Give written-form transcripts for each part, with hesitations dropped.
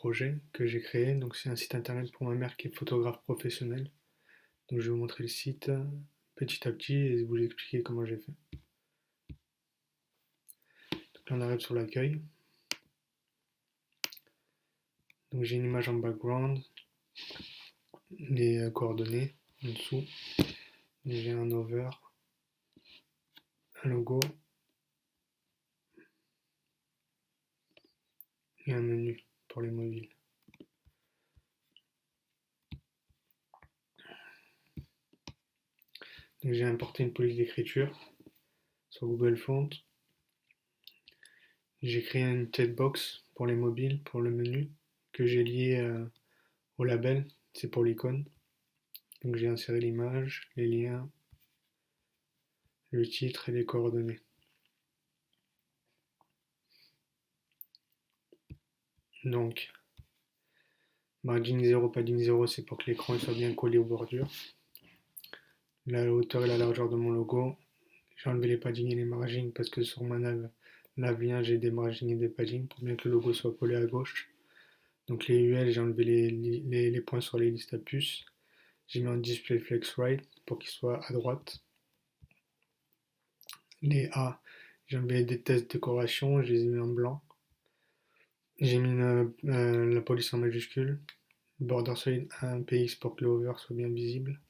projet que j'ai créé. Donc c'est un site internet pour ma mère qui est photographe professionnelle. Donc je vais vous montrer le site petit à petit et vous expliquer comment j'ai fait. Donc là on arrive sur l'accueil. Donc j'ai une image en background, les coordonnées en dessous. J'ai un over, un logo et un menu pour les mobiles. Donc j'ai importé une police d'écriture sur Google Fonts. J'ai créé une box pour les mobiles, pour le menu, que j'ai lié au label, c'est pour l'icône. Donc j'ai inséré l'image, les liens, le titre et les coordonnées. Donc, margin 0, padding 0, c'est pour que l'écran soit bien collé aux bordures. La hauteur et la largeur de mon logo. J'ai enlevé les paddings et les margins parce que sur ma nav lien, j'ai des margins et des paddings pour bien que le logo soit collé à gauche. Donc les UL, j'ai enlevé les points sur les listes à puces. J'ai mis en display flex right pour qu'il soit à droite. Les A, j'ai enlevé des tests de décoration, je les ai mis en blanc. J'ai mis la police en majuscule. Border solid 1 px pour que le hover soit bien visible.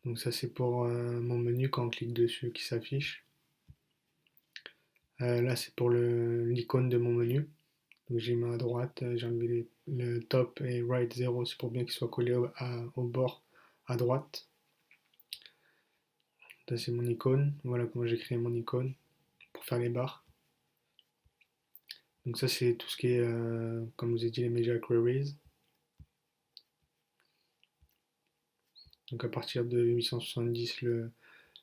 Donc ça c'est pour mon menu quand on clique dessus qui s'affiche. Là c'est pour l'icône de mon menu. Donc j'ai mis à droite, j'ai enlevé le top et right 0, c'est pour bien qu'il soit collé au bord à droite. Ça c'est mon icône, voilà comment j'ai créé mon icône pour faire les barres. Donc ça c'est tout ce qui est, comme je vous ai dit, les media queries. Donc à partir de 870,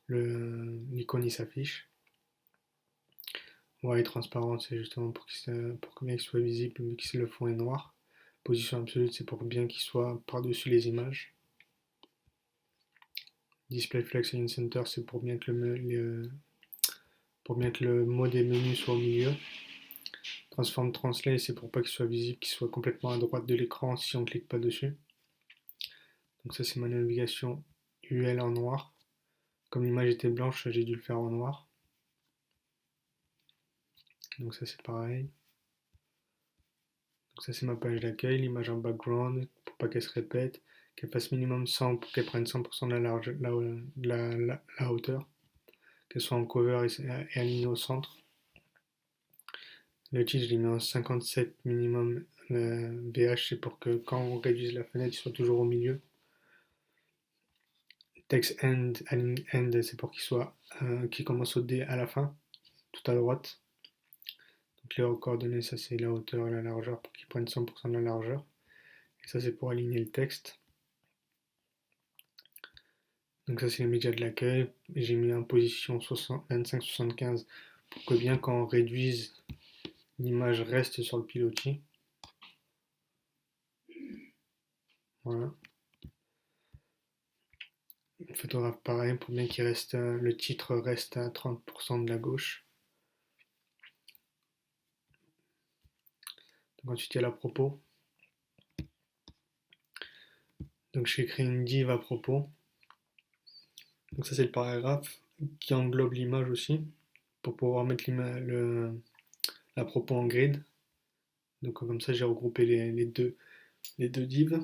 l'icône il s'affiche. Ouais, et transparent, c'est justement pour que bien qu'il soit visible, vu que le fond est noir. Position absolue, c'est pour bien qu'il soit par-dessus les images. Display flex et in center, c'est pour bien que le mot des menus soit au milieu. Transform translate, c'est pour pas qu'il soit visible, qu'il soit complètement à droite de l'écran si on clique pas dessus. Donc ça c'est ma navigation UL en noir. Comme l'image était blanche, j'ai dû le faire en noir. Donc ça c'est pareil. Donc ça c'est ma page d'accueil, l'image en background, pour pas qu'elle se répète, qu'elle fasse minimum 100 pour qu'elle prenne 100% de la hauteur, qu'elle soit en cover et alignée au centre. Le titre je l'ai mis en 57 minimum VH, c'est pour que quand on réduise la fenêtre, il soit toujours au milieu. Text end, align end, c'est pour qu'il commence au D à la fin, tout à droite. Donc les coordonnées, ça c'est la hauteur et la largeur pour qu'ils prennent 100% de la largeur. Et ça c'est pour aligner le texte. Donc ça c'est les médias de l'accueil. J'ai mis en position 25-75 pour que bien quand on réduise, l'image reste sur le pilotis. Voilà. Le photographe pareil pour bien qu'il reste, le titre reste à 30% de la gauche. Donc ensuite il y a la propos. Donc j'ai créé une div à propos. Donc ça c'est le paragraphe qui englobe l'image aussi pour pouvoir mettre la propos en grid. Donc comme ça j'ai regroupé les deux divs.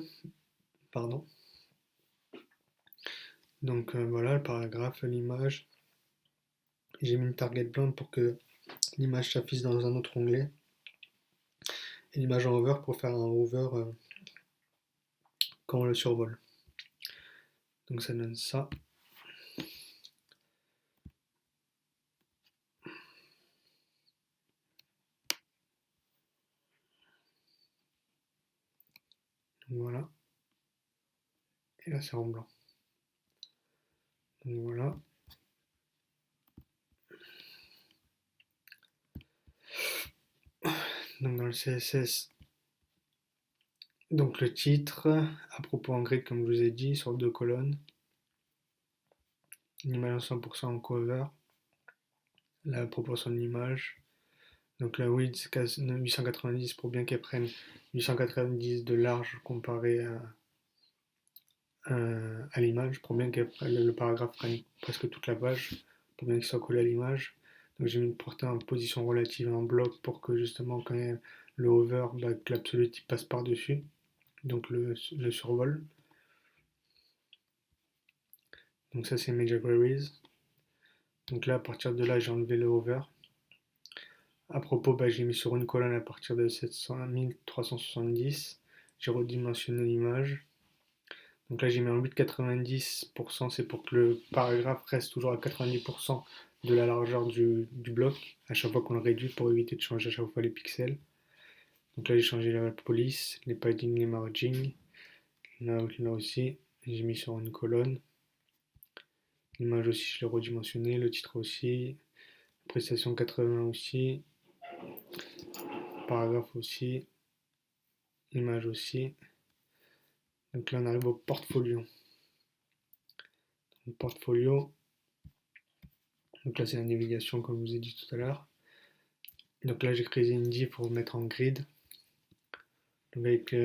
Pardon. Donc voilà le paragraphe, l'image. J'ai mis une target blonde pour que l'image s'affiche dans un autre onglet. Et l'image en hover pour faire un hover quand on le survole. Donc ça donne ça. Donc voilà. Et là c'est en blanc. Donc voilà. Donc dans le CSS, donc le titre, à propos en grid comme je vous ai dit, sur 2 colonnes. Une image en 100% en cover, la proportion de l'image, Donc la width c'est 890 pour bien qu'elle prenne 890 de large comparé à l'image, pour bien que le paragraphe prenne presque toute la page, pour bien qu'il soit collé à l'image. Donc j'ai mis le portée en position relative en bloc pour que justement quand il y a le hover, bah, que l'absolute passe par-dessus, donc le survol. Donc ça c'est Major Queries. Donc là à partir de là j'ai enlevé le hover. À propos, bah, j'ai mis sur une colonne à partir de 700, 1370. J'ai redimensionné l'image. Donc là, j'ai mis en 8,90%, c'est pour que le paragraphe reste toujours à 90% de la largeur du bloc, à chaque fois qu'on le réduit pour éviter de changer à chaque fois les pixels. Donc là, j'ai changé la police, les paddings, les margins. Là aussi, j'ai mis sur une colonne. L'image aussi, je l'ai redimensionné, le titre aussi, prestation 80 aussi, paragraphe aussi, image aussi. Donc là, on arrive au portfolio. Le portfolio, donc là, c'est la navigation, comme je vous ai dit tout à l'heure. Donc là, j'ai créé une div pour mettre en grid. Donc avec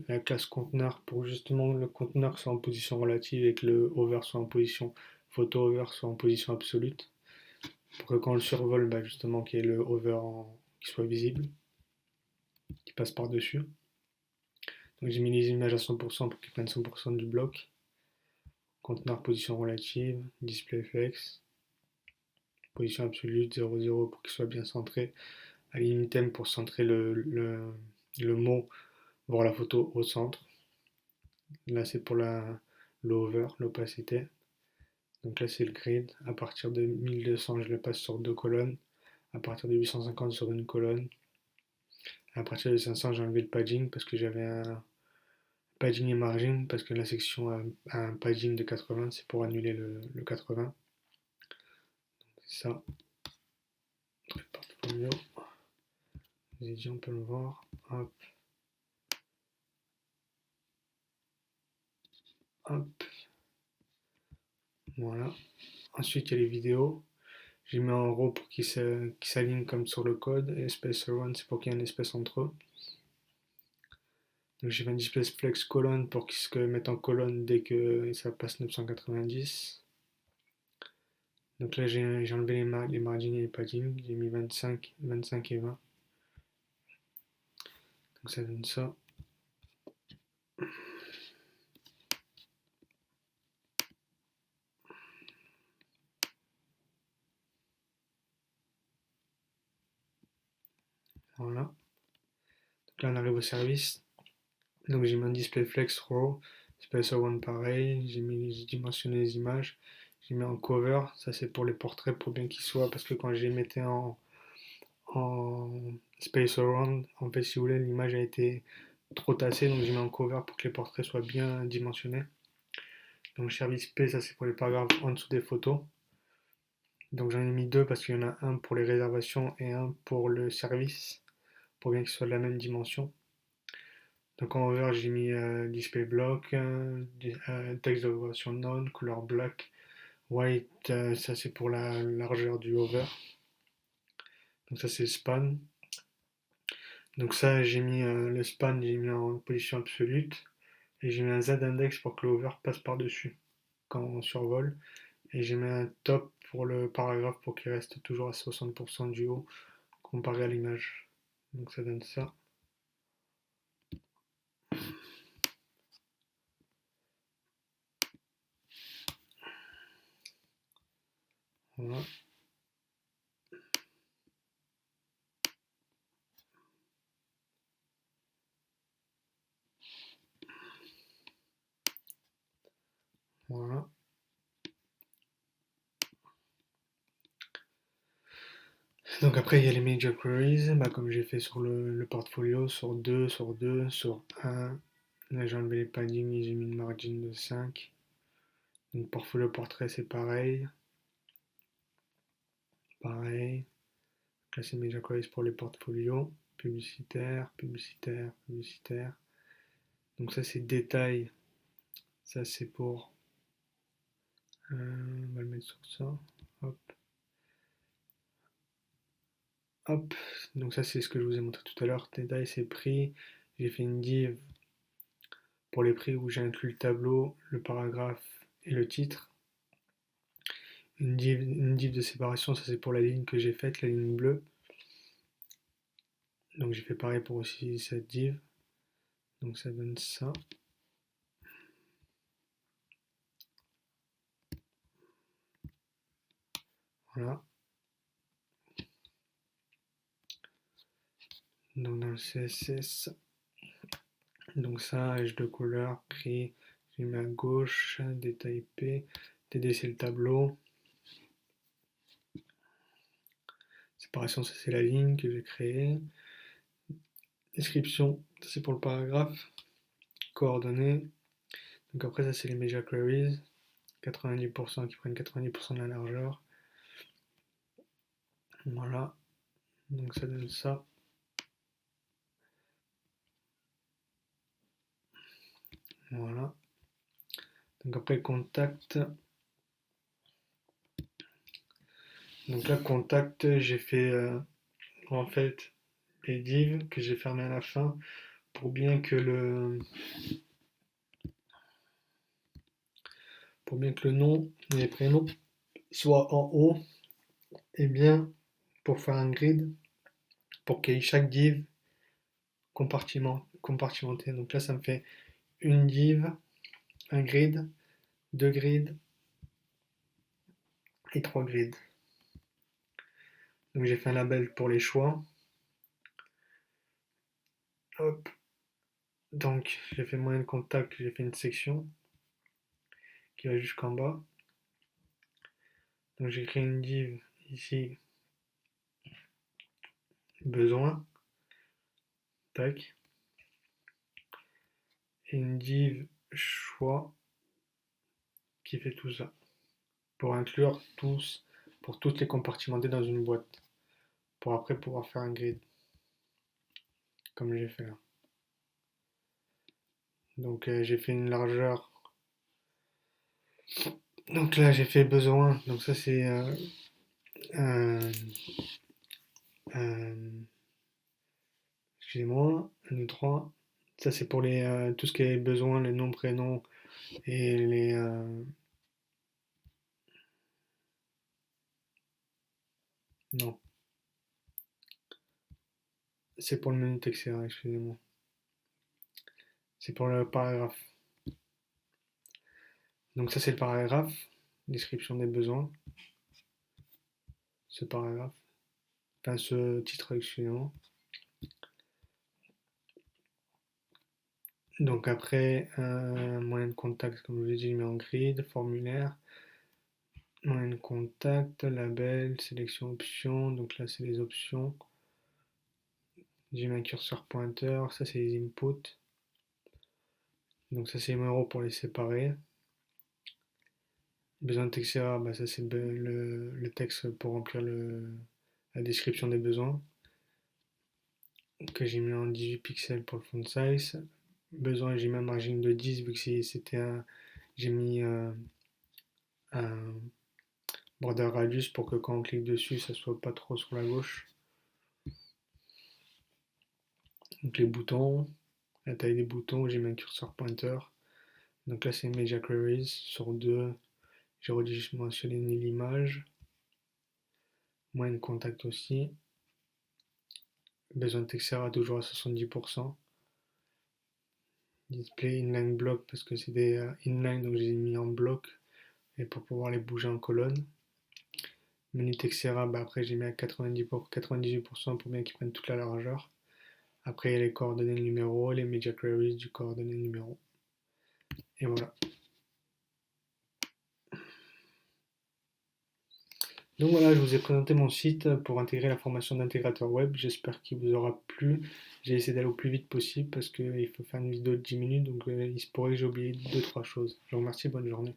la classe conteneur pour justement le conteneur soit en position relative et que le hover soit en position photo hover soit en position absolue. Pour que quand on le survole, bah justement qu'il y ait le hover qui soit visible, qui passe par-dessus. Donc j'ai mis les images à 100% pour qu'ils prennent 100% du bloc. Conteneur position relative, display flex, position absolue 0,0 pour qu'il soit bien centré. Align thème pour centrer le mot, voir la photo au centre. Là, c'est pour l'over, l'opacité. Donc là, c'est le grid. À partir de 1200, je le passe sur deux colonnes. À partir de 850 sur une colonne. À partir de 500, j'ai enlevé le padding parce que j'avais un padding et margin parce que la section a un padding de 80, c'est pour annuler le 80. C'est ça. Le portfolio. Vous avez dit, on peut le voir. Hop, hop. Voilà. Ensuite, il y a les vidéos. J'ai mis en row pour qu'ils s'alignent comme sur le code. Et space one, c'est pour qu'il y ait un espace entre eux. Donc j'ai fait un display flex colonne pour qu'il se mette en colonne dès que ça passe 990. Donc là j'ai enlevé les margins et les paddings. J'ai mis 25, 25 et 20. Donc ça donne ça. Voilà. Donc là on arrive au service. Donc j'ai mis un display flex row. Spacer one pareil. J'ai dimensionné les images. J'ai mis en cover. Ça c'est pour les portraits pour bien qu'ils soient. Parce que quand je les mettais en space around, en fait si vous voulez l'image a été trop tassée. Donc j'ai mis en cover pour que les portraits soient bien dimensionnés. Donc service P, ça c'est pour les paragraphes en dessous des photos. Donc j'en ai mis deux parce qu'il y en a un pour les réservations et un pour le service, pour bien qu'ils soient de la même dimension. Donc en over, j'ai mis display block, texte de version none, couleur black, white, ça c'est pour la largeur du over. Donc ça c'est le span. Donc ça j'ai mis le span, j'ai mis en position absolue. Et j'ai mis un Z-index pour que le over passe par-dessus quand on survole. Et j'ai mis un top pour le paragraphe pour qu'il reste toujours à 60% du haut comparé à l'image. Donc ça donne ça. Voilà. Voilà. Donc après, il y a les major queries, bah, comme j'ai fait sur le portfolio, sur 2 sur 2 sur un. Là, j'ai enlevé les paddings et j'ai mis une margin de 5. Donc portfolio portrait, c'est pareil. Pareil. Là, c'est major queries pour les portfolios. Publicitaire, publicitaire, publicitaire. Donc ça, c'est détail. Ça, c'est pour... on va le mettre sur ça. Hop. Hop, donc ça c'est ce que je vous ai montré tout à l'heure. Détail, c'est prix. J'ai fait une div pour les prix où j'ai inclus le tableau, le paragraphe et le titre. Une div de séparation, ça c'est pour la ligne que j'ai faite, la ligne bleue. Donc j'ai fait pareil pour aussi cette div. Donc ça donne ça. Voilà. Donc dans le CSS, donc ça, H de couleur, prix, j'ai mis à gauche, détail P, TD c'est le tableau. Séparation, ça c'est la ligne que j'ai créée. Description, ça c'est pour le paragraphe. Coordonnées. Donc après ça c'est les media queries. 90% qui prennent 90% de la largeur. Voilà. Donc ça donne ça. Voilà. Donc après contact. Donc là contact, j'ai fait en fait les divs que j'ai fermés à la fin pour bien que le nom et les prénoms soient en haut et bien pour faire un grid pour qu'il y ait chaque div compartimenté. Donc là ça me fait une div, un grid, deux grids et trois grids. Donc j'ai fait un label pour les choix. Hop. Donc j'ai fait moyen de contact, j'ai fait une section qui va jusqu'en bas. Donc j'ai créé une div ici, besoin, tac, et une div choix qui fait tout ça pour inclure tous, pour toutes les compartimenter dans une boîte, pour après pouvoir faire un grid comme j'ai fait là. Donc j'ai fait une largeur. Donc là j'ai fait besoin. Donc ça c'est un, un- excusez-moi, 1, 2, 3. Ça c'est pour tout ce qui est besoin, les noms, prénoms et les non, c'est pour le menu texte, excusez-moi. C'est pour le paragraphe. Donc ça c'est le paragraphe, description des besoins, ce paragraphe, enfin ce titre, excusez-moi. Donc après, moyen de contact, comme je vous l'ai dit, je mets en grid, formulaire, moyen de contact, label, sélection options, donc là c'est les options. J'ai mis un curseur pointeur, ça c'est les inputs. Donc ça c'est les numéros pour les séparer. Besoin de texte error, bah ça c'est le texte pour remplir la description des besoins. Que j'ai mis en 18 pixels pour le font size. Besoin, j'ai mis un margin de 10 vu que c'était un. J'ai mis un border radius pour que quand on clique dessus, ça soit pas trop sur la gauche. Donc les boutons, la taille des boutons, j'ai mis un curseur pointer. Donc là c'est Media Queries sur 2. J'ai redimensionné l'image. Moyen de contact aussi. Besoin de texture toujours à 70%. Display inline block parce que c'est des inline donc je les ai mis en bloc et pour pouvoir les bouger en colonne. Menu Texera, bah après j'ai mis à 98% pour bien qu'ils prennent toute la largeur. Après il y a les coordonnées numéro, les media queries du coordonnées numéro. Et voilà. Donc voilà, je vous ai présenté mon site pour intégrer la formation d'intégrateur web. J'espère qu'il vous aura plu. J'ai essayé d'aller au plus vite possible parce qu'il faut faire une vidéo de 10 minutes, donc il se pourrait que j'ai oublié 2-3 choses. Je vous remercie, bonne journée.